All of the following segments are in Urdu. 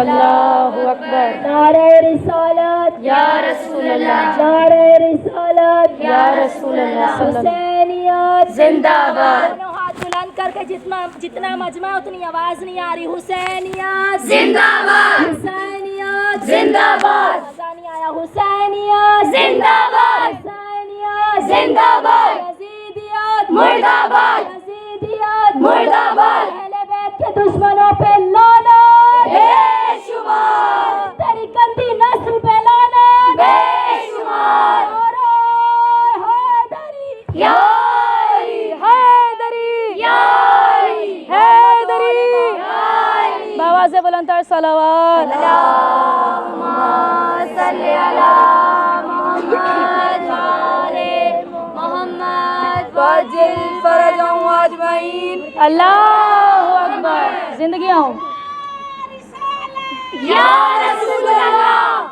اللہ اکبر، نعرہ رسالت یا رسول اللہ، نعرہ رسالت یا رسول اللہ صلی اللہ علیہ حسینیت زندہ باد، دونوں ہاتھ بلند کر کے جتنا مجمع اتنی آواز نہیں آ رہی. حسینیت زندہ باد، حسینیت زندہ باد، مزہ نہیں آیا. حسینیت زندہ باد، حسینیت زندہ باد، یزیدیت مرد آباد، یزیدیت مرد آباد، اہل بیت کے دشمنوں پہ لعنت، بے شمار، تیری گندی نسل پہ لعنت، بے شمار، نعرہ حیدری، یا حیدری، یا حیدری. بابا سے بلند تر صلوات. اللہم صلی علی محمد وآلِ محمد وعجل فرجهم اجمعین. اللہ اکبر. زندگیاں ہوں. یا رسول اللہ،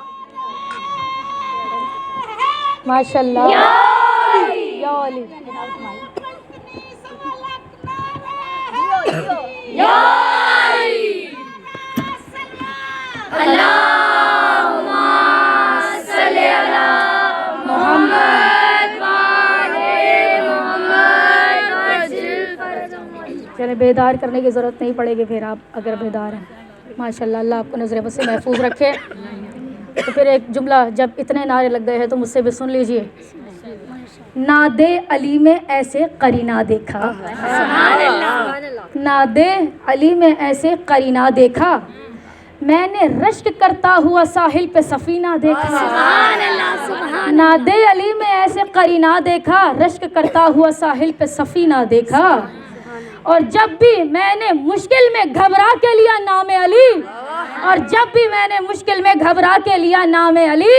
ماشاء اللہ. یا یا علی. یا اللہم صلی علی محمد وآلِ محمد وعجل فرجهم. چلے بیدار کرنے کی ضرورت نہیں پڑے گی پھر آپ اگر بیدار ہیں. ماشاء اللہ. اللہ آپ کو نظر بد سے محفوظ رکھے. تو پھر ایک جملہ جب اتنے نعرے لگ گئے ہیں تو مجھ سے بھی سن لیجئے. نادے علی میں ایسے قرینہ دیکھا، نادے علی میں ایسے قرینہ دیکھا، میں نے رشک کرتا ہوا ساحل پہ سفینہ دیکھا. نادے علی میں ایسے قرینہ دیکھا، رشک کرتا ہوا ساحل پہ سفینہ دیکھا. اور جب بھی میں نے مشکل میں گھبرا کے لیا نام علی، اور جب بھی میں نے مشکل میں گھبرا کے لیا نام علی،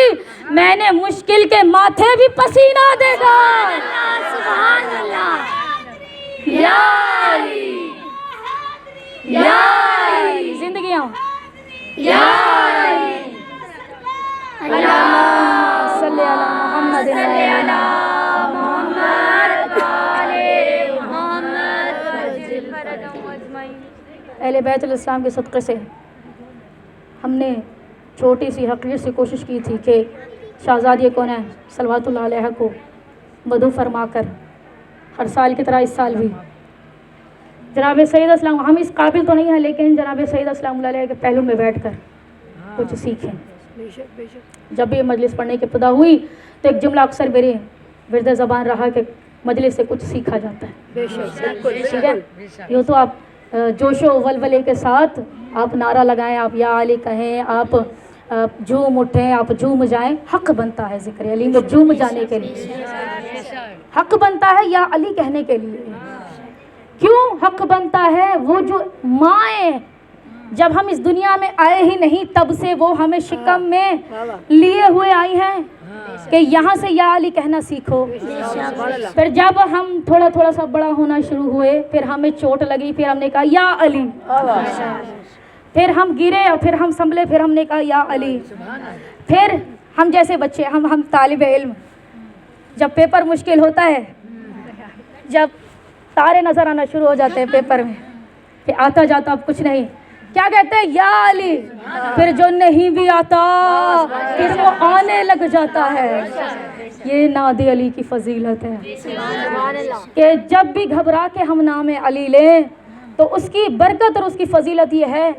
میں نے مشکل کے ماتھے بھی پسینہ دیکھا. سبحان اللہ. یا علی، یا علی، زندگیاں یا علی. اللہم صلی علی محمد صلی علی محمد وآلِ محمد وعجل فرجهم اجمعین. اہل بیت الاسلام کے صدقے سے ہم نے چھوٹی سی حقیر سی کوشش کی تھی کہ شہزادی کونین صلوات اللہ علیہ کو مدعو فرما کر ہر سال کی طرح اس سال بھی جناب سید اسلام، ہم اس قابل تو نہیں ہیں لیکن جناب سید اسلام اللہ علیہ کے پہلو میں بیٹھ کر کچھ سیکھیں. جب بھی مجلس پڑھنے کی ابتدا ہوئی تو ایک جملہ اکثر میرے ورد زبان رہا کہ مجلس سے کچھ سیکھا جاتا ہے. ٹھیک ہے، یوں تو آپ جوش و ولولے کے ساتھ آپ نعرہ لگائیں، آپ یا علی کہیں، آپ جھوم اٹھیں، آپ جھوم جائیں. حق بنتا ہے ذکر علی میں جھوم جانے کے لیے، حق بنتا ہے یا علی کہنے کے لیے. کیوں حق بنتا ہے؟ وہ جو مائیں جب ہم اس دنیا میں آئے ہی نہیں تب سے وہ ہمیں شکم میں لیے ہوئے آئی ہیں کہ یہاں سے یا علی کہنا سیکھو. پھر جب ہم تھوڑا تھوڑا سا بڑا ہونا شروع ہوئے، پھر ہمیں چوٹ لگی، پھر ہم نے کہا یا علی. پھر ہم گرے اور پھر ہم سنبھلے، پھر ہم نے کہا یا علی. پھر ہم جیسے بچے، ہم طالب علم، جب پیپر مشکل ہوتا ہے، جب تارے نظر آنا شروع ہو جاتے ہیں پیپر میں کہ آتا جاتا اب کچھ نہیں، کیا کہتے ہیں؟ یا علی. پھر جو نہیں بھی آتا پھر وہ آنے لگ جاتا ہے. یہ ناد علی کی فضیلت ہے کہ جب بھی گھبرا کے ہم نام علی لیں تو اس کی برکت اور اس کی فضیلت یہ ہے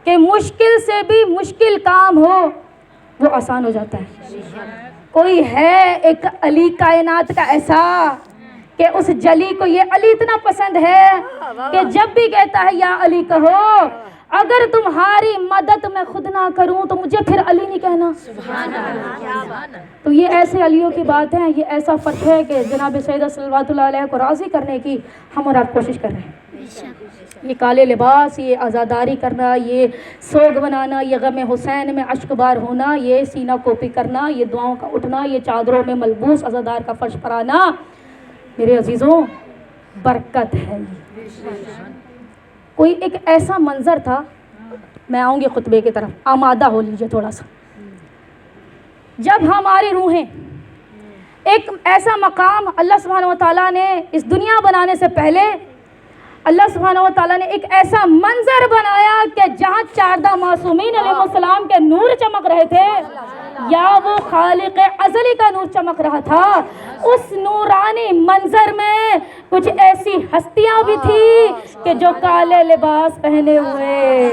کہ مشکل سے بھی مشکل کام ہو وہ آسان ہو جاتا ہے. کوئی ہے ایک علی کائنات کا ایسا کہ اس جلی کو یہ علی اتنا پسند ہے کہ جب بھی کہتا ہے یا علی کہو، اگر تمہاری مدد میں خود نہ کروں تو مجھے پھر علی نہیں کہنا. تو یہ ایسے علیوں کی بات ہے، یہ ایسا فتح ہے کہ جناب سیدہ صلوات اللہ علیہ کو راضی کرنے کی ہم اور آپ کوشش کر رہے ہیں. یہ کالے لباس، یہ عزاداری کرنا، یہ سوگ بنانا، یہ غم حسین میں اشک بار ہونا، یہ سینہ کوپی کرنا، یہ دعاؤں کا اٹھنا، یہ چادروں میں ملبوس عزادار کا فرش پر آنا، میرے عزیزوں برکت ہے. کوئی ایک ایسا منظر تھا، میں آؤں گی خطبے کی طرف، آمادہ ہو لیجئے تھوڑا سا. جب ہماری روحیں ایک ایسا مقام اللہ سبحانہ و تعالیٰ نے اس دنیا بنانے سے پہلے اللہ سبحانہ و تعالیٰ نے ایک ایسا منظر بنایا کہ جہاں 14 معصومین علیہ السلام کے نور چمک رہے تھے یا وہ خالق ازلی کا نور چمک رہا تھا، اس نورانی منظر میں کچھ ایسی ہستیاں بھی تھی کہ جو کالے لباس پہنے ہوئے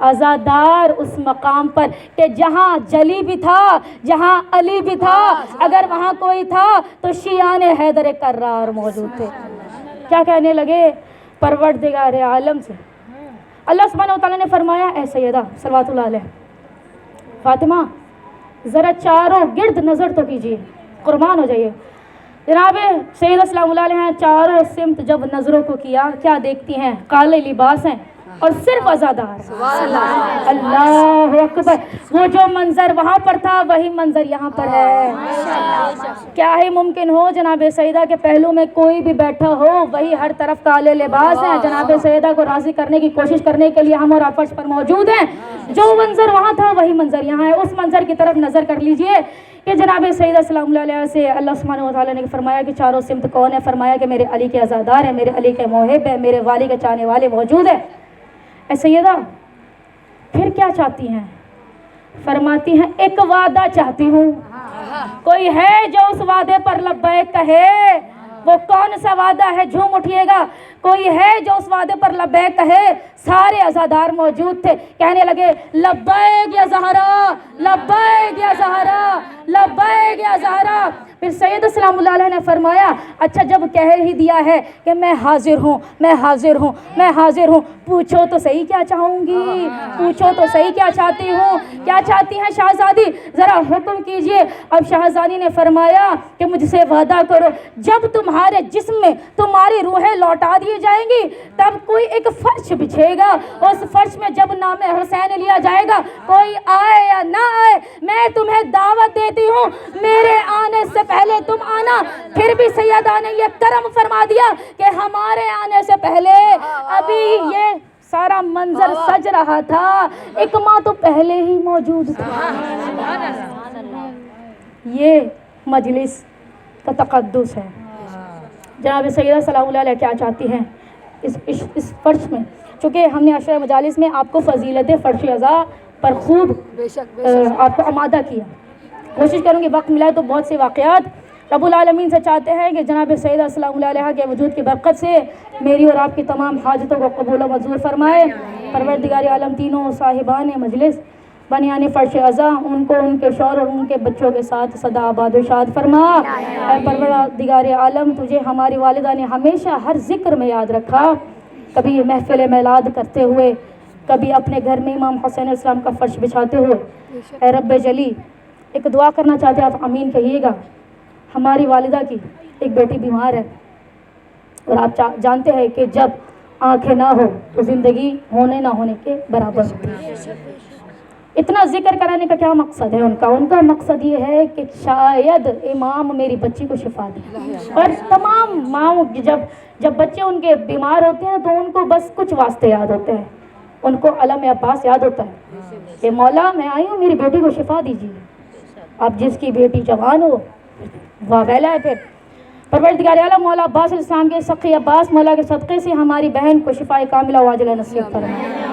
آزادار اس مقام پر کہ جہاں جلی بھی تھا، جہاں علی بھی تھا، اگر وہاں کوئی تھا تو شیعان حیدر کرار موجود تھے۔ کیا کہنے لگے پروردگار عالم سے؟ اللہ سبحانہ و تعالیٰ نے فرمایا اے سیدہ صلوات اللہ علیہ فاطمہ ذرا چاروں گرد نظر تو کیجیے، قربان ہو جائیے۔ جناب سیدہ سلام اللہ علیہ چاروں سمت جب نظروں کو کیا، کیا دیکھتی ہیں؟ کالے لباس ہیں اور صرف آزادار۔ اللہ اکبر، وہ جو منظر وہاں پر تھا وہی منظر یہاں پر ہے۔ کیا ہی ممکن ہو جناب سیدہ کے پہلو میں کوئی بھی بیٹھا ہو، وہی ہر طرف کالے لباس ہیں، جناب سیدہ کو راضی کرنے کی کوشش کرنے کے لیے ہم اور آپ فرش پر موجود ہیں۔ جو منظر وہاں تھا وہی منظر یہاں ہے۔ اس منظر کی طرف نظر کر لیجئے کہ جناب سیدہ سلام اللہ علیہ سے اللہ سبحانہ و تعالیٰ نے فرمایا کہ چاروں سمت کون ہے؟ فرمایا کہ میرے علی کے عزادار ہیں، میرے علی کے محب ہیں، میرے والی کے چاہنے والے موجود ہیں۔ اے سیدہ پھر کیا چاہتی ہیں؟ فرماتی ہیں ایک وعدہ چاہتی ہوں، کوئی ہے جو اس وعدے پر لبیک کہے؟ وہ کون سا وعدہ ہے؟ جھوم اٹھیے گا۔ کوئی ہے جو اس وعدے پر لبیک کہے؟ سارے عزادار موجود تھے، کہنے لگے لبیک یا زہرا، لبیک یا زہرا، لبیک یا زہرا۔ پھر سید سلام اللہ علیہ نے فرمایا اچھا جب کہہ ہی دیا ہے کہ میں حاضر ہوں، میں حاضر ہوں، میں حاضر ہوں، پوچھو تو صحیح کیا چاہوں گی، پوچھو تو صحیح کیا چاہتی ہوں، کیا چاہتی ہیں شہزادی؟ ذرا حکم کیجئے۔ اب شہزادی نے فرمایا کہ مجھ سے وعدہ کرو جب تمہارے جسم میں تمہاری روحیں لوٹا دی جائیں گی تب کوئی ایک فرش بچھے گا، اس فرش میں جب نام حسین لیا جائے گا، کوئی آئے یا نہ آئے میں تمہیں دعوت دیتی ہوں، میرے آنے سے پہلے تم آنا۔ پھر بھی سیدہ نے یہ کرم فرما دیا کہ ہمارے آنے سے پہلے ابھی یہ سارا منظر سج رہا تھا، ایک ماہ تو پہلے ہی موجود تھا۔ یہ مجلس کا تقدس ہے۔ جناب سیدہ سلام اللہ علیہ کیا چاہتی ہیں اس فرش میں؟ چونکہ ہم نے عشرہ مجالس میں آپ کو فضیلت فرش عزا پر خوب آپ کو آمادہ کیا، کوشش کروں گی وقت ملا تو بہت سے واقعات رب العالمین سے چاہتے ہیں کہ جناب سیدہ سلام اللہ علیہ کے وجود کی برکت سے میری اور آپ کی تمام حاجتوں کو قبول و منظور فرمائے۔ پروردگار عالم تینوں صاحبان مجلس بنیان فرش عزا ان کو ان کے شوہر اور ان کے بچوں کے ساتھ سدا آباد و شاد فرما۔ اے پروردگار عالم تجھے ہماری والدہ نے ہمیشہ ہر ذکر میں یاد رکھا، کبھی محفل میلاد کرتے ہوئے، کبھی اپنے گھر میں امام حسین علیہ السلام کا فرش بچھاتے ہوئے۔ اے رب جلی ایک دعا کرنا چاہتے ہیں، آپ آمین کہیے گا۔ ہماری والدہ کی ایک بیٹی بیمار ہے اور آپ جانتے ہیں کہ جب آنکھیں نہ ہو تو زندگی ہونے نہ ہونے کے برابر ہوتی ہے۔ اتنا ذکر کرانے کا کیا مقصد ہے ان کا مقصد یہ ہے کہ شاید امام میری بچی کو شفا دے۔ اور تمام ماؤں جب بچے ان کے بیمار ہوتے ہیں تو ان کو بس کچھ واسطے یاد ہوتے ہیں، ان کو علم عباس یاد ہوتا ہے کہ مولا میں آئی ہوں میری بیٹی کو شفا دیجیے۔ اب جس کی بیٹی جوان ہو واہ ویلا ہے۔ پھر پروردگار عالم مولا عباس علیہ السلام کے سخی عباس مولا کے صدقے سے ہماری بہن کو شفا کاملہ واجلہ نصیب فرمائے،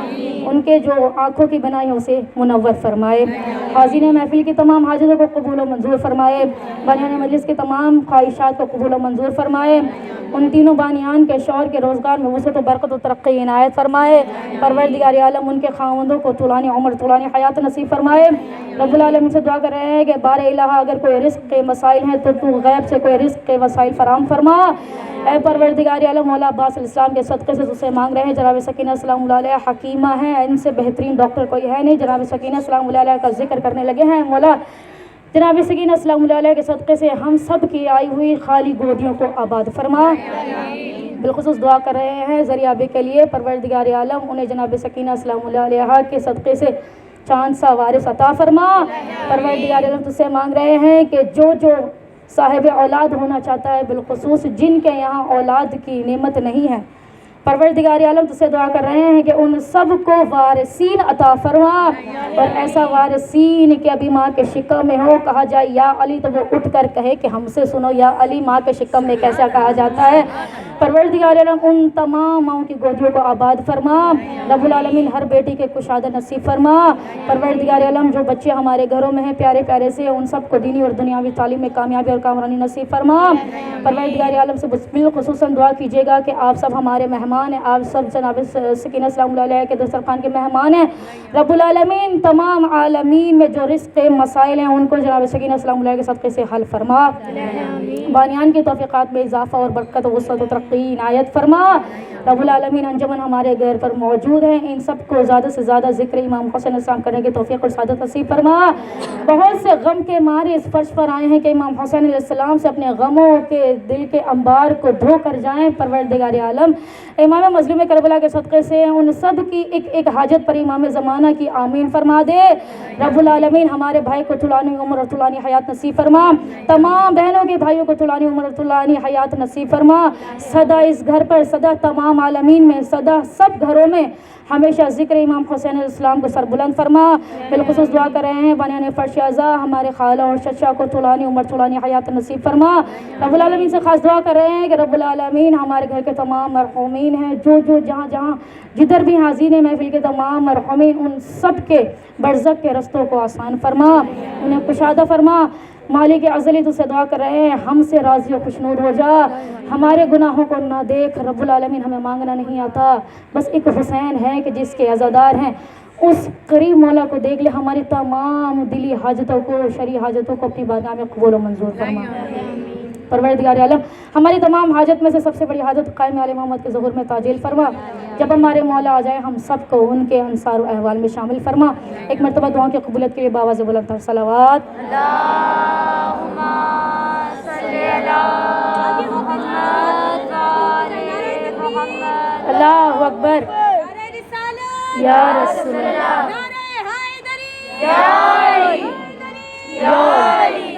ان کے جو آنکھوں کی بنائی اسے منور فرمائے، حاضرین محفل کی تمام حاجتوں کو قبول و منظور فرمائے، بانیان مجلس کے تمام خواہشات کو قبول و منظور فرمائے، ان تینوں بانیان کے شوہر کے روزگار میں وسعت و برکت و ترقی عنایت فرمائے۔ پروردگار عالم ان کے خاوندوں کو طولانی عمر طولانی حیات نصیب فرمائے۔ رب العالمین سے دعا کر رہے ہیں کہ بار الہ اگر کوئی رزق کے مسائل ہیں تو تو غیب سے کوئی رزق کے وسائل فراہم فرما۔ اے پروردگار عالم مولا عباس علیہ السلام کے صدقے سے تجھ سے مانگ رہے ہیں، جناب سکینہ سلام اللہ علیہ حکیمہ ہیں، ان سے بہترین ڈاکٹر کوئی ہے نہیں، جناب سکینہ سلام اللہ علیہ کا ذکر کرنے لگے ہیں، مولا جناب سکینہ سلام اللہ علیہ کے صدقے سے ہم سب کی آئی ہوئی خالی گودیوں کو آباد فرما۔ بالخصوص دعا کر رہے ہیں ذریعہ بے کے لیے، پروردگار عالم انہیں جناب سکینہ سلام اللہ علیہ کے صدقے سے چاند سا وارث عطا فرما۔ پروردگار عالم تجھ سے مانگ رہے ہیں کہ جو صاحب اولاد ہونا چاہتا ہے، بالخصوص جن کے یہاں اولاد کی نعمت نہیں ہے، پروردگار عالم تجھ سے دعا کر رہے ہیں کہ ان سب کو وارثین عطا فرما، اور ایسا وارثین کہ ابھی ماں کے شکم میں ہو، کہا جائے یا علی تو وہ اٹھ کر کہے کہ ہم سے سنو یا علی، ماں کے شکم میں کیسا کہا جاتا ہے۔ پروردگار عالم ان تمام ماؤں کی گودیوں کو آباد فرما، رب العالمین ہر بیٹی کے کشادہ نصیب فرما۔ پروردگار عالم جو بچے ہمارے گھروں میں ہیں پیارے پیارے سے، ان سب کو دینی اور دنیاوی تعلیم میں کامیابی اور کامرانی نصیب فرما۔ پروردگار عالم سے بالخصوصاً دعا کیجیے گا کہ آپ سب ہمارے مہمان ہیں، آپ سب جناب سکینہ سلام اللہ علیہ کے دسترخوان کے مہمان ہیں، رب العالمین تمام عالمین میں جو رزق کے مسائل ہیں ان کو جناب سکینہ سلام اللہ کے صدقے سے حل فرما، بانیان کی توفیقات میں اضافہ اور برکت و وسعت و ترقی عنایت فرما۔ رب العالمین انجمن ہمارے گھر پر موجود ہیں، ان سب کو زیادہ سے زیادہ ذکر امام حسین علیہ السلام کرنے کی توفیق اور سعادت نصیب فرما۔ بہت سے غم کے مارے اس فرش پر آئے ہیں کہ امام حسین علیہ السلام سے اپنے غموں کے دل کے انبار کو دھو کر جائیں۔ پروردگار عالم امام مظلوم کربلا کے صدقے سے ان سب کی ایک ایک حاجت پر امام زمانہ کی آمین فرما دے۔ رب العالمین ہمارے بھائی کو طولانی عمر اور طولانی حیات نصیب فرما، تمام بہنوں کے بھائیوں کو طولانی عمر اور طولانی حیات نصیب فرما۔ صدا اس گھر پر، صدا تمام عالمین میں، صدا سب گھروں میں ہمیشہ ذکر امام حسین علیہ السلام کو سربلند فرما۔ بالخصوص دعا کر رہے ہیں بانیان فرش اعضا ہمارے خالہ اور چچا کو طولانی عمر طولانی حیات نصیب فرما۔ رب العالمین سے خاص دعا کر رہے ہیں کہ رب العالمین ہمارے گھر کے تمام مرحومین ہیں، جو جہاں جہاں جدھر بھی حاضرین ہیں محفل کے تمام مرحومین، ان سب کے برزخ کے رستوں کو آسان فرما، انہیں کشادہ فرما۔ مالک ازلی تو سے دعا کر رہے ہیں ہم سے راضی و خوشنود ہو جا، ہمارے گناہوں کو نہ دیکھ رب العالمین، ہمیں مانگنا نہیں آتا، بس ایک حسین ہے کہ جس کے عزادار ہیں، اس قریب مولا کو دیکھ لے، ہماری تمام دلی حاجتوں کو شرعی حاجتوں کو اپنی بارگاہ میں قبول و منظور فرما۔ پروردگار عالم ہماری تمام حاجت میں سے سب سے بڑی حاجت قائم آل محمد کے ظہور میں تعجیل فرما، جب ہمارے مولا آ جائے ہم سب کو ان کے انصار و احوال میں شامل فرما۔ ایک مرتبہ دعاؤں کی قبولیت کے لیے باواز بلند تر صلوات۔ اللہم صلی علی محمد و آل محمد۔ اللہ اکبر یا رسول اللہ، یا علی، یا علی،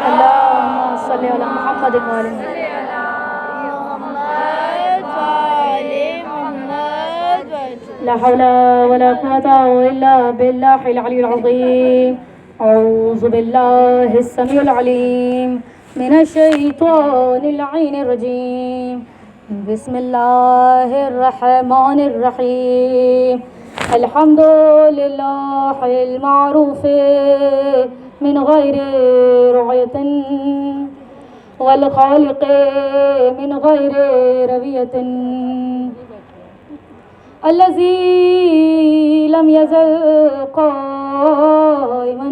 اللہم صلی علی محمد و آل محمد۔ لا حول ولا قوة إلا بالله العلي العظيم، أعوذ بالله السميع العليم من الشيطان اللعين الرجيم، بسم الله الرحمن الرحيم، الحمد لله المعروف من غير رعية، والخالق من غير روية، الذي لم يزل قائما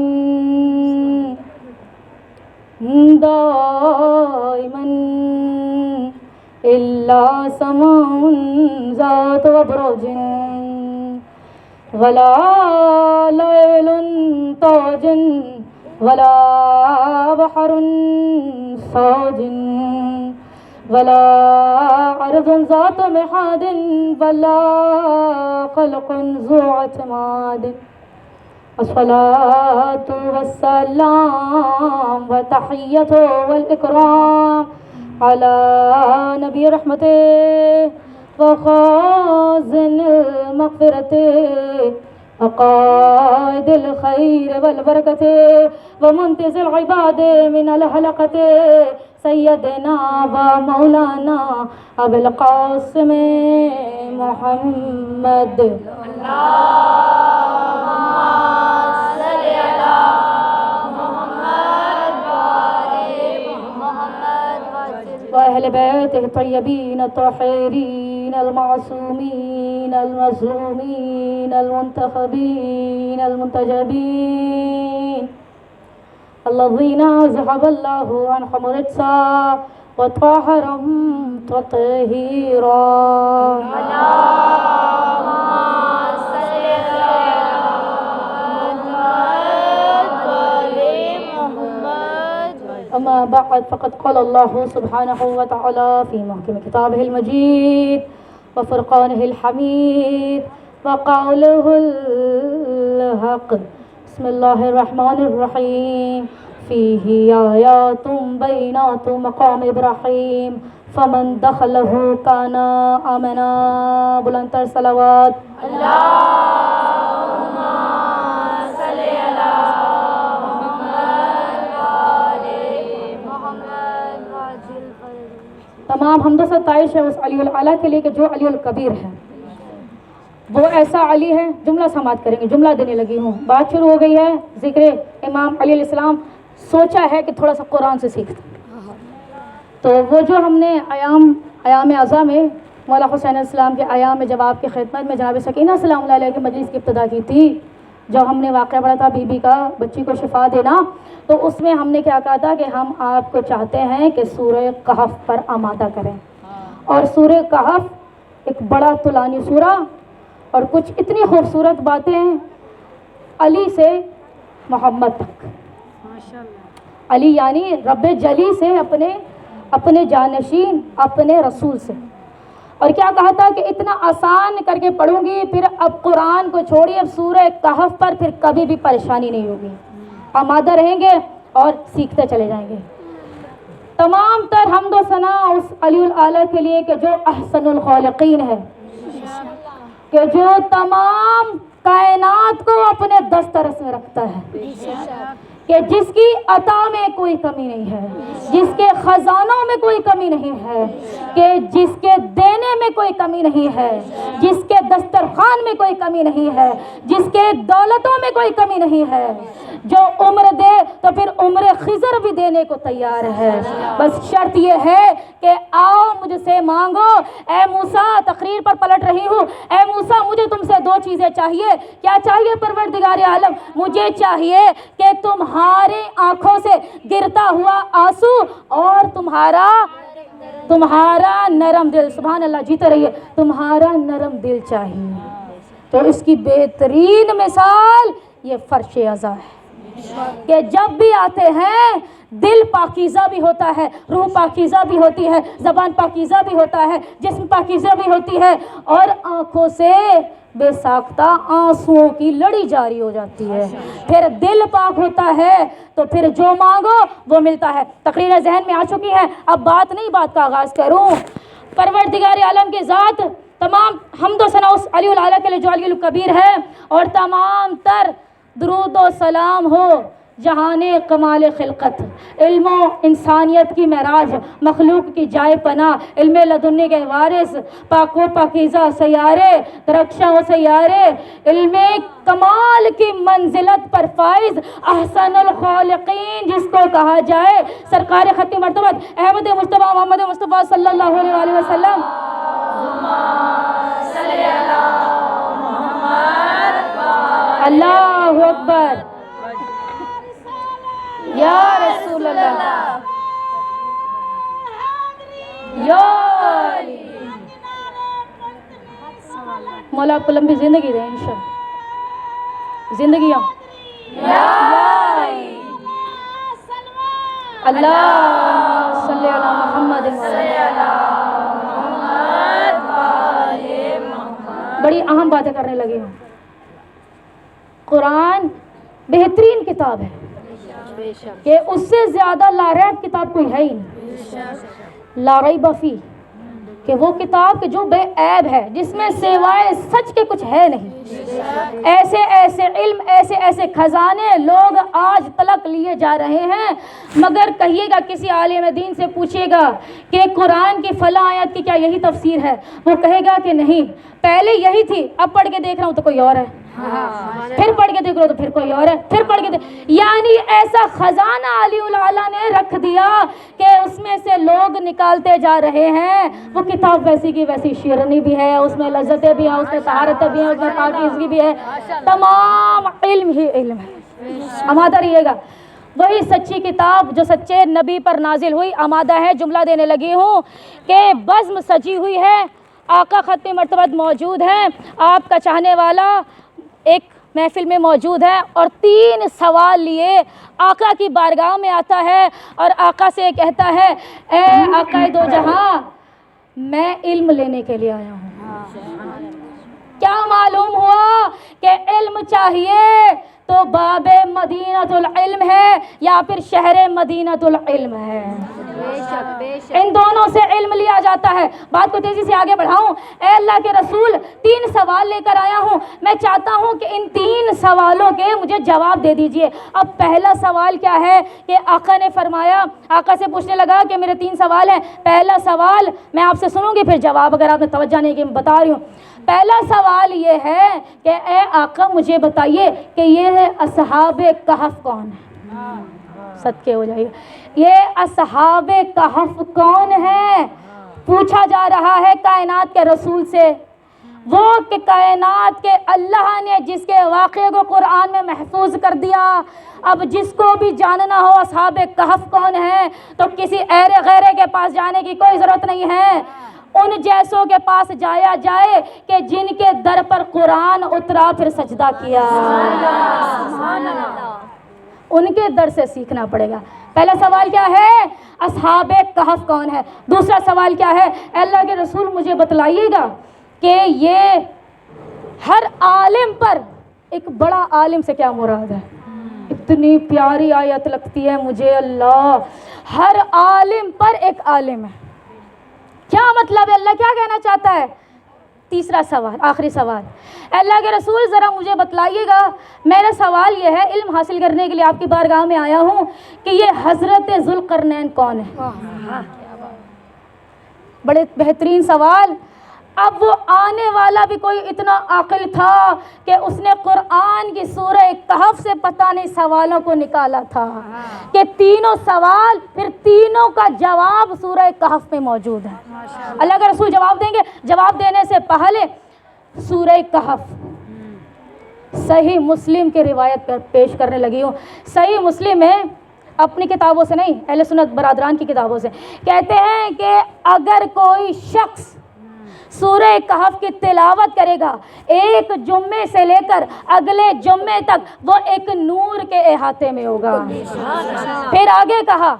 دائما إلا سماء ذات وبرج، ولا ليل طاج، ولا بحر صاج، ولا عرض ذات محاد، ولا خلق ذو اعتماد، الصلاة والسلام والتحية والإكرام على نبي رحمته وخازن المغفرة وقائد الخير والبركة ومنتز العباد من الهلكة سيدنا ومولانا أبي القاسم محمد۔ وأهل بيته الطيبين الطاهرين المعصومين المظلومين المنتخبين المنتجبين الذين ذهب الله عنهم الرجس وطهرهم تطهيرا۔ أما بعد فقد قال الله سبحانه وتعالى في محكم كتابه المجيد وفرقانه الحميد وقوله الحق، بسم الله الرحمن الرحيم، فيه آيات بينات مقام إبراهيم فمن دخلہ کان آمنا. بلند تر صلوات. اللہم صلی علی محمد وآل محمد وعجل فرج. تمام حمد و ستائش ہے اس علی الاعلیٰ کے لیے کہ جو علی الکبیر ہے. وہ ایسا علی ہے. جملہ سماعت کریں گے. جملہ دینے لگی ہوں. بات شروع ہو گئی ہے. ذکر امام علی علیہ السلام. سوچا ہے کہ تھوڑا سا قرآن سے سیکھتے. تو وہ جو ہم نے ایام اعضاء میں مولا حسین علیہ السلام کے ایام میں جب آپ کی خدمت میں جناب سکینہ سلام اللہ علیہ کی مجلس کی ابتدا کی تھی، جب ہم نے واقعہ پڑھا تھا بی بی کا بچی کو شفا دینا، تو اس میں ہم نے کیا کہا تھا کہ ہم آپ کو چاہتے ہیں کہ سورہ کہف پر آمادہ کریں. اور سورہ کہف ایک بڑا طولانی سورہ اور کچھ اتنی خوبصورت باتیں ہیں علی سے محمد تک. علی یعنی رب جلی سے اپنے جانشین اپنے رسول سے. اور کیا کہا تھا کہ اتنا آسان کر کے پڑھوں گی، پھر اب قرآن کو چھوڑی، اب سورہ کہف پر پھر کبھی بھی پریشانی نہیں ہوگی. آمادہ رہیں گے اور سیکھتے چلے جائیں گے. تمام تر حمد و ثنا اس علی الاعلیٰ کے لیے کہ جو احسن الخالقین ہے، کہ جو تمام کائنات کو اپنے دسترس میں رکھتا ہے، کہ جس کی عطا میں کوئی کمی نہیں ہے، جس کے خزانوں میں کوئی کمی نہیں ہے، کہ جس کے دینے میں کوئی کمی نہیں ہے، جس کے دسترخوان میں کوئی کمی نہیں ہے، جس کے دولتوں میں کوئی کمی نہیں ہے. جو عمر دے تو پھر عمر خضر بھی دینے کو تیار ہے. بس شرط یہ ہے کہ آؤ مجھ سے مانگو. اے موسیٰ، تقریر پر پلٹ رہی ہوں، اے موسیٰ مجھے تم سے دو چیزیں چاہیے. کیا چاہیے پروردگار عالم؟ مجھے چاہیے کہ تمہاری آنکھوں سے گرتا ہوا آنسو اور تمہارا نرم دل. سبحان اللہ، جیتے رہیے. تمہارا نرم دل چاہیے. تو اس کی بہترین مثال یہ فرش عزا ہے کہ جب بھی آتے ہیں دل پاکیزہ بھی ہوتا ہے، روح پاکیزہ بھی ہوتی ہے، زبان پاکیزہ بھی ہوتا ہے، جسم پاکیزہ بھی ہوتی ہے، اور آنکھوں سے بے ساختہ آنسوؤں کی لڑی جاری ہو جاتی ہے. پھر دل پاک ہوتا ہے تو پھر جو مانگو وہ ملتا ہے. تقریر ذہن میں آ چکی ہے، اب بات کا آغاز کروں. پروردگار عالم کی ذات، تمام حمد و ثنا اس علی الاعلیٰ کے لیے جو علی الکبیر ہے، اور تمام تر درود و سلام ہو جہان کمال خلقت، علم و انسانیت کی معراج، مخلوق کی جائے پناہ، علم لدنی کے وارث، پاک و پاکیزہ سیارے، درخشاں و سیارے، علم کمال کی منزلت پر فائز، احسن الخالقین جس کو کہا جائے، سرکار ختم مرتبت احمد مصطفیٰ محمد مصطفیٰ صلی اللہ علیہ وسلم. اللہ اکبر. یا رسول اللہ، یا علی. مولا آپ کو لمبی زندگی دے انشاءاللہ. زندگیاں اللہ صلی علی محمد. بڑی اہم باتیں کرنے لگی ہوں. قرآن بہترین کتاب ہے کہ اس سے زیادہ لاریب کتاب کوئی ہے ہی نہیں. لا ریب فیہ، کہ وہ کتاب کہ جو بے عیب ہے، جس میں سوائے سچ کے کچھ ہے نہیں. ایسے ایسے علم، ایسے ایسے خزانے لوگ آج تلک لیے جا رہے ہیں، مگر کہیے گا کسی عالم دین سے پوچھیے گا کہ قرآن کی فلاں آیت کی کیا یہی تفسیر ہے، وہ کہے گا کہ نہیں، پہلے یہی تھی، اب پڑھ کے دیکھ رہا ہوں تو کوئی اور ہے، پھر پڑھ کے دیکھ رہا ہوں تو پھر کوئی اور ہے، پھر پڑھ کے یعنی ایسا خزانہ علی الاعلیٰ نے رکھ دیا کہ اس میں سے لوگ نکالتے جا رہے ہیں. وہ کتاب ویسی کی ویسی شیرنی بھی ہے، اس میں لذتیں بھی ہیں، اس میں طہارتیں بھی ہیں، اس میں پاکیزگی بھی ہے، تمام علم ہی علم ہے. آمادہ رہیے گا. وہی سچی کتاب جو سچے نبی پر نازل ہوئی آمادہ ہے. جملہ دینے لگی ہوں کہ بزم سجی ہوئی ہے، آقا ختم مرتبت موجود ہے، آپ کا چاہنے والا ایک محفل میں موجود ہے، اور 3 سوال لیے آقا کی بارگاہ میں آتا ہے اور آقا سے کہتا ہے، اے آقا دو جہاں، میں علم لینے کے لیے آیا ہوں. کیا معلوم ہوا کہ علم چاہیے تو باب مدینۃ العلم ہے یا پھر شہر مدینۃ العلم ہے. ان دونوں سے علم لیا جاتا ہے. بات کو تیزی سے آگے بڑھاؤں. اے اللہ کے رسول 3 سوال لے کر آیا ہوں. میں چاہتا ہوں کہ ان 3 سوالوں کے مجھے جواب دے دیجئے. اب پہلا سوال کیا ہے کہ آقا نے فرمایا, آقا سے پوچھنے لگا کہ میرے 3 سوال ہیں. پہلا سوال میں آپ سے سنوں گی, پھر جواب اگر آپ نے توجہ نہیں کی میں بتا رہی ہوں. پہلا سوال یہ ہے کہ اے آقا مجھے بتائیے کہ یہ اصحاب کہف کون ہیں؟ صدقے ہو جائیے. یہ اصحاب کہف کون ہیں؟ پوچھا جا رہا ہے کائنات کے رسول سے. وہ کہ کائنات کے اللہ نے جس کے واقعے کو قرآن میں محفوظ کر دیا. اب جس کو بھی جاننا ہو اصحاب کہف کون ہیں تو کسی ایرے غیرے کے پاس جانے کی کوئی ضرورت نہیں ہے. ان جیسوں کے پاس جایا جائے کہ جن کے در پر قرآن اترا پھر سجدہ کیا. ان کے در سے سیکھنا پڑے گا. پہلا سوال کیا ہے؟ اصحاب کہف کون ہے. دوسرا سوال کیا ہے؟ اے اللہ کے رسول مجھے بتلائیے گا کہ یہ ہر عالم پر ایک بڑا عالم سے کیا مراد ہے. اتنی پیاری آیت لگتی ہے مجھے اللہ. ہر عالم پر ایک عالم ہے. کیا مطلب ہے؟ اللہ کیا کہنا چاہتا ہے؟ تیسرا سوال, آخری سوال. اے اللہ کے رسول ذرا مجھے بتلائیے گا. میرا سوال یہ ہے, علم حاصل کرنے کے لیے آپ کی بارگاہ میں آیا ہوں, کہ یہ حضرت ذوالقرنین کون ہے؟ بڑے بہترین سوال. اب وہ آنے والا بھی کوئی اتنا عاقل تھا کہ اس نے قرآن کی سورہ کہف سے پتہ نہیں سوالوں کو نکالا تھا کہ تینوں سوال پھر تینوں کا جواب سورہ کہف میں موجود ہے. اللہ کے رسول جواب دیں گے. جواب دینے سے پہلے سورہ کہف صحیح مسلم کی روایت پر پیش کرنے لگی ہوں. صحیح مسلم میں اپنی کتابوں سے نہیں, اہل سنت برادران کی کتابوں سے کہتے ہیں کہ اگر کوئی شخص سورہ کہف کی تلاوت کرے گا ایک جمعے سے لے کر اگلے جمعے تک وہ ایک نور کے احاطے میں ہوگا. پھر آگے کہا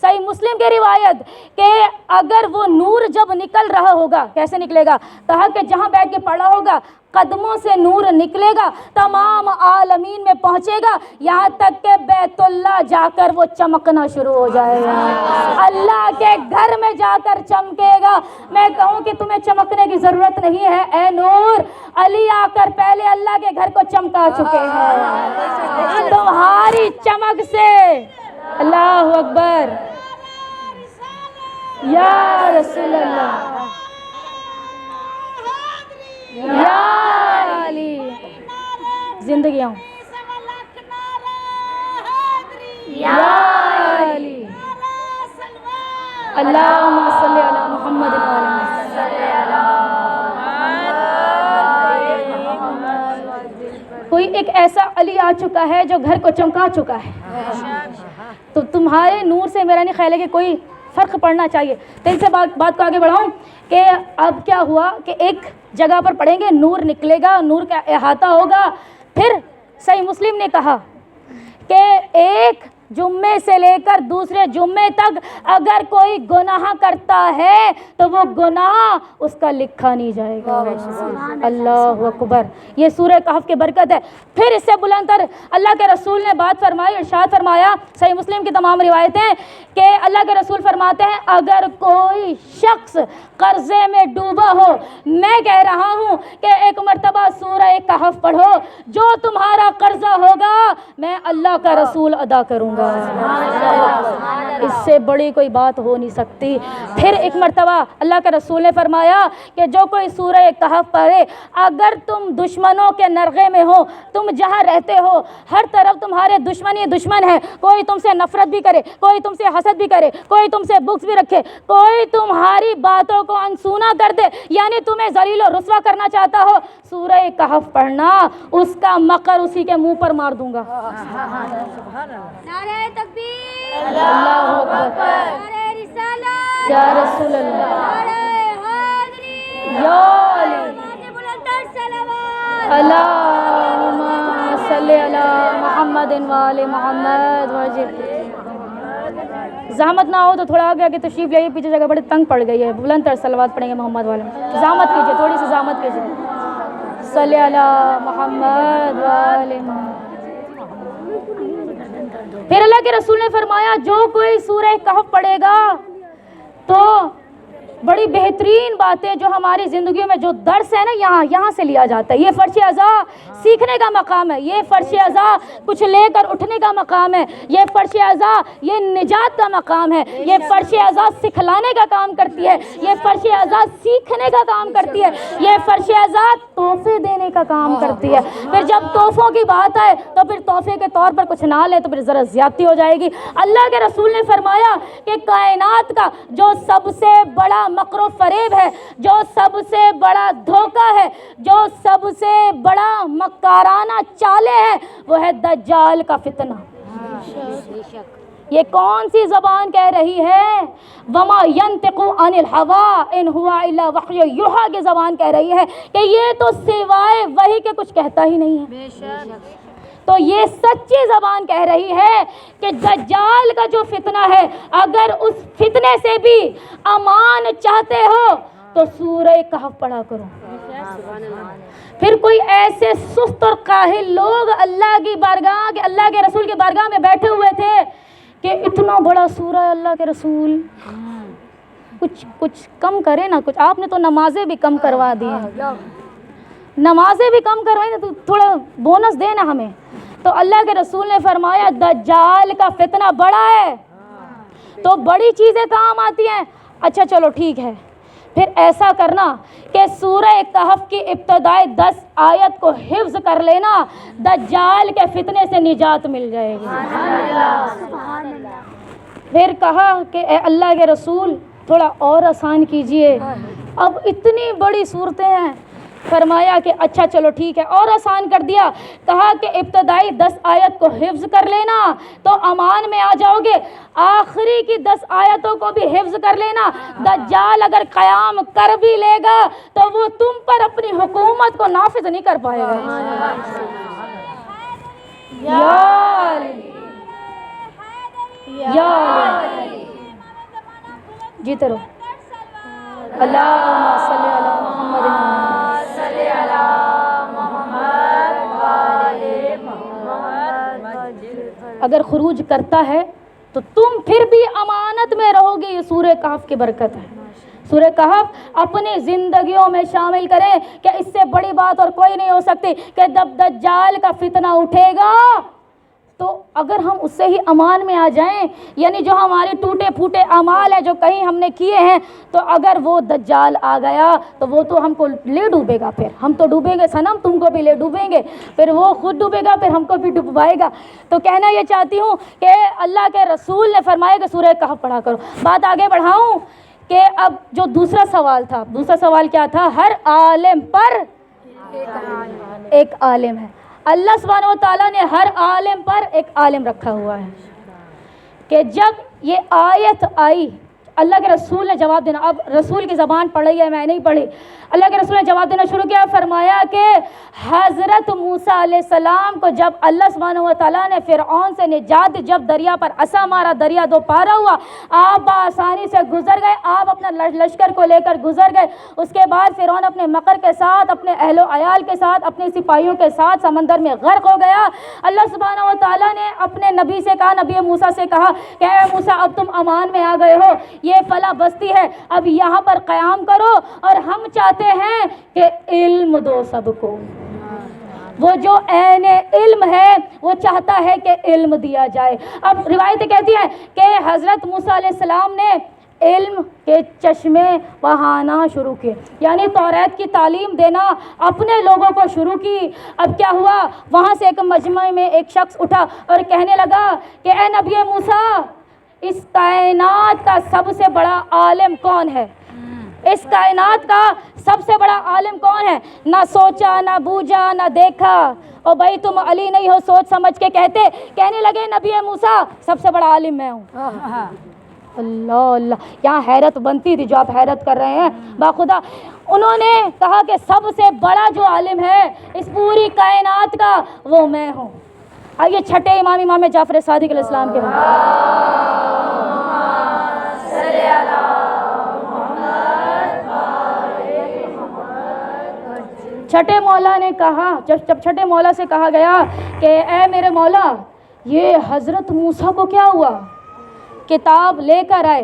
صحیح مسلم کی روایت کہ اگر وہ نور جب نکل رہا ہوگا, کیسے نکلے گا؟ کہا کہ جہاں بیٹھ کے پڑھا ہوگا قدموں سے نور نکلے گا, تمام عالمین میں پہنچے گا, یہاں تک کہ بیت اللہ جا کر وہ چمکنا شروع ہو جائے گا. اللہ کے گھر میں جا کر چمکے گا. میں کہوں کہ تمہیں چمکنے کی ضرورت نہیں ہے. اے نور, علی آ کر پہلے اللہ کے گھر کو چمکا چکے ہیں. تمہاری چمک سے اللہ اکبر یا رسول اللہ یا علی زندگی ہوں یا علی اللہم صلی علی محمد کوئی ایک ایسا علی آ چکا ہے جو گھر کو چمکا چکا ہے. تو تمہارے نور سے میرا نہیں خیال ہے کہ کوئی فرق پڑنا چاہیے. تو ان سے بات کو آگے بڑھاؤں کہ اب کیا ہوا کہ ایک جگہ پر پڑھیں گے, نور نکلے گا, نور کا احاطہ ہوگا. پھر صحیح مسلم نے کہا کہ ایک جمعے سے لے کر دوسرے جمعے تک اگر کوئی گناہ کرتا ہے تو وہ گناہ اس کا لکھا نہیں جائے گا. اللہ اکبر. یہ سورہ کہف کی برکت ہے. پھر اس سے بلند تر اللہ کے رسول نے بات فرمائی, ارشاد فرمایا, صحیح مسلم کی تمام روایتیں کہ اللہ کے رسول فرماتے ہیں اگر کوئی شخص قرضے میں ڈوبا ہو, میں کہہ رہا ہوں کہ ایک مرتبہ سورہ کہف پڑھو, جو تمہارا قرضہ ہوگا میں اللہ کا رسول ادا کروں گا. اس سے بڑی کوئی بات ہو نہیں سکتی. پھر ایک مرتبہ اللہ کے رسول نے فرمایا کہ جو کوئی سورہ کہف پڑھے, اگر تم دشمنوں کے نرغے میں ہو, تم جہاں رہتے ہو ہر طرف تمہارے دشمن ہی دشمن ہے, کوئی تم سے نفرت بھی کرے, کوئی تم سے حسد بھی کرے, کوئی تم سے بغض بھی رکھے, کوئی تمہاری باتوں کو انسونا کر دے, یعنی تمہیں ذلیل و رسوا کرنا چاہتا ہو, سورہ کہف پڑھنا, اس کا مکر اسی کے منہ پر مار دوں گا. نعرہ تکبیر, اللہ اکبر, نعرہ رسالت, یا رسول اللہ, نعرہ حیدری, یا علی, بلند تر صلوات. اللہم صلی علی محمد وآل محمد وجل. زحمت نہ ہو تو تھوڑا آگے آگے تشریف لائیے, پیچھے جگہ بڑی تنگ پڑ گئی ہے. بلند تر صلوات پڑھیں گے محمد والے. زحمت کیجیے, تھوڑی سی زحمت کیجیے. صلی علی محمد وآل محمد. پھر اللہ کے رسول نے فرمایا جو کوئی سورہ کہف پڑھے گا تو بڑی بہترین باتیں جو ہماری زندگیوں میں جو درس ہے نا یہاں سے لیا جاتا ہے. یہ فرش عزا سیکھنے کا مقام ہے, یہ فرش عزا کچھ لے کر اٹھنے کا مقام ہے, یہ فرش عزا یہ نجات کا مقام ہے, یہ فرش عزا سکھلانے کا کام کرتی ہے, یہ فرش عزا سیکھنے کا کام کرتی ہے, یہ فرش عزا تحفے دینے کا کام کرتی ہے. پھر جب تحفوں کی بات آئے تو پھر تحفے کے طور پر کچھ نہ لے تو پھر ذرا زیادتی ہو جائے گی. اللہ کے رسول نے فرمایا کہ کائنات کا جو سب سے بڑا مکر و فریب ہے, جو سب سے بڑا دھوکہ ہے, جو سب سے بڑا مکارانہ چالے ہے, وہ ہے دجال کا فتنہ. یہ کون سی زبان کہہ رہی ہے؟ وما ينطق عن الهوى ان هو الا وحی یوحی کی زبان کہہ رہی ہے کہ یہ تو سوائے وحی کے کچھ کہتا ہی نہیں ہے. تو یہ سچی زبان کہہ رہی ہے کہ دجال کا جو فتنہ ہے, اگر اس فتنے سے بھی امان چاہتے ہو تو سورہ کہف پڑھا کرو. پھر کوئی ایسے سست اور کاہل لوگ اللہ کی بارگاہ کے اللہ کے رسول کی بارگاہ میں بیٹھے ہوئے تھے کہ اتنا بڑا سورہ ہے اللہ کے رسول, کچھ کم کرے نا. کچھ آپ نے تو نمازیں بھی کم کروا دی ہیں, نمازیں بھی کم کروائی نا, تو تھوڑا بونس دینا ہمیں. تو اللہ کے رسول نے فرمایا دجال کا فتنہ بڑا ہے تو بڑی چیزیں کام آتی ہیں. اچھا چلو ٹھیک ہے, پھر ایسا کرنا کہ سورہ کہف کی ابتدائی 10 آیت کو حفظ کر لینا, دجال کے فتنے سے نجات مل جائے گی. پھر کہا کہ اے اللہ کے رسول تھوڑا اور آسان کیجئے, اب اتنی بڑی صورتیں ہیں. فرمایا کہ اچھا چلو ٹھیک ہے, اور آسان کر دیا. کہا کہ ابتدائی 10 آیت کو حفظ کر لینا تو امان میں آ جاؤ گے, آخری کی 10 آیتوں کو بھی حفظ کر لینا. دجال اگر قیام کر بھی لے گا تو وہ تم پر اپنی حکومت کو نافذ نہیں کر پائے گا. یا جیتے رہو. اللہم صلی علی محمد. اگر خروج کرتا ہے تو تم پھر بھی امانت میں رہو گے. یہ سورہ کہف کی برکت ہے. سورہ کہف اپنی زندگیوں میں شامل کریں کہ اس سے بڑی بات اور کوئی نہیں ہو سکتی کہ جب دجال کا فتنہ اٹھے گا تو اگر ہم اس سے ہی امان میں آ جائیں, یعنی جو ہمارے ٹوٹے پھوٹے اعمال ہیں جو کہیں ہم نے کیے ہیں, تو اگر وہ دجال آ گیا تو وہ تو ہم کو لے ڈوبے گا. پھر ہم تو ڈوبیں گے صنم, تم کو بھی لے ڈوبیں گے, پھر وہ خود ڈوبے گا, پھر ہم کو بھی ڈوبائے گا. تو کہنا یہ چاہتی ہوں کہ اللہ کے رسول نے فرمایا کہ سورہ کہف پڑھا کرو. بات آگے بڑھاؤں کہ اب جو دوسرا سوال تھا, دوسرا سوال کیا تھا؟ ہر عالم پر ایک عالم ہے. اللہ سبحانہ و تعالیٰ نے ہر عالم پر ایک عالم رکھا ہوا ہے کہ جب یہ آیت آئی اللہ کے رسول نے جواب دینا. اب رسول کی زبان پڑھی ہے, میں نہیں پڑھی. اللہ کے رسول نے جواب دینا شروع کیا. فرمایا کہ حضرت موسیٰ علیہ السلام کو جب اللہ سبحانہ و تعالیٰ نے فرعون سے نجات دی, جب دریا پر عصا مارا, دریا دو پارا ہوا, آپ بآسانی سے گزر گئے, آپ اپنا لشکر کو لے کر گزر گئے. اس کے بعد فرعون اپنے مکر کے ساتھ, اپنے اہل و عیال کے ساتھ, اپنے سپاہیوں کے ساتھ سمندر میں غرق ہو گیا. اللہ سبحانہ و تعالیٰ نے اپنے نبی سے کہا, نبی موسیٰ سے کہا کہ اے موسیٰ اب تم امان میں آ گئے ہو, یہ فلاں بستی ہے, اب یہاں پر قیام کرو, اور ہم چاہتے ہیں کہ علم دو سب کو. وہ جو عین علم ہے وہ چاہتا ہے کہ علم دیا جائے. اب روایتیں کہتی ہیں کہ حضرت موسیٰ علیہ السلام نے علم کے چشمے بہانا شروع کیے, یعنی توریت کی تعلیم دینا اپنے لوگوں کو شروع کی. اب کیا ہوا, وہاں سے ایک مجمع میں ایک شخص اٹھا اور کہنے لگا کہ اے نبی موسیٰ, اس کائنات کا سب سے بڑا عالم کون ہے؟ اس کائنات کا سب سے بڑا عالم کون ہے؟ نہ سوچا, نہ بوجھا, نہ دیکھا. او بھائی تم علی نہیں ہو سوچ سمجھ کے کہنے لگے نبی موسیٰ سب سے بڑا عالم میں ہوں. اللہ اللہ, یہاں حیرت بنتی تھی جو آپ حیرت کر رہے ہیں باخدا. انہوں نے کہا کہ سب سے بڑا جو عالم ہے اس پوری کائنات کا وہ میں ہوں. آئیے چھٹے امام جعفر صادق علیہ السلام کے چھٹے مولا نے کہا, جب چھٹے مولا سے کہا گیا کہ اے میرے مولا, یہ حضرت موسیٰ کو کیا ہوا؟ کتاب لے کر آئے.